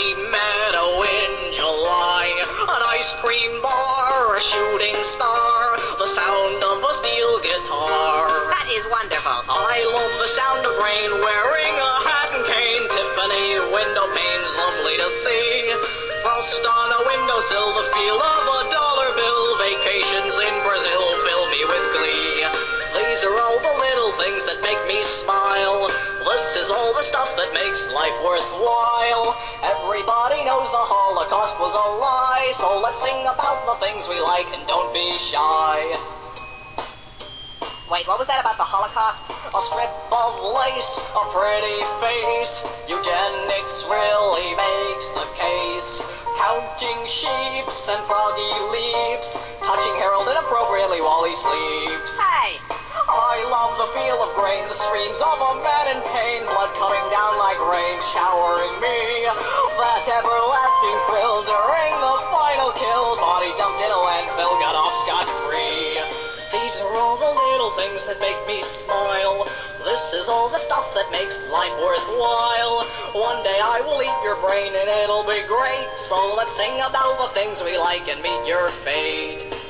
sunny meadow in July. An ice cream bar, a shooting star, the sound of a steel guitar. That is wonderful. I love the sound of rain, wearing a hat and cane. Tiffany window panes, lovely to see. Frost on a windowsill, the feel of a dollar bill. Vacations in Brazil fill me with glee. These are all the little things that make me smile. This is all the stuff that makes life worthwhile. Everybody knows the Holocaust was a lie, so let's sing about the things we like and don't be shy. Wait, what was that about the Holocaust? A strip of lace, a pretty face. Eugenics really makes the case. Counting sheeps and froggy leaps, touching Harold inappropriately while he sleeps. Hey! I love the feel of grain, the screams of a man in pain, blood coming down like rain, showering me. That everlasting thrill during the final kill, body dumped in a landfill, got off scot-free. These are all the little things that make me smile. This is all the stuff that makes life worthwhile. One day I will eat your brain and it'll be great. So let's sing about the things we like and meet your fate.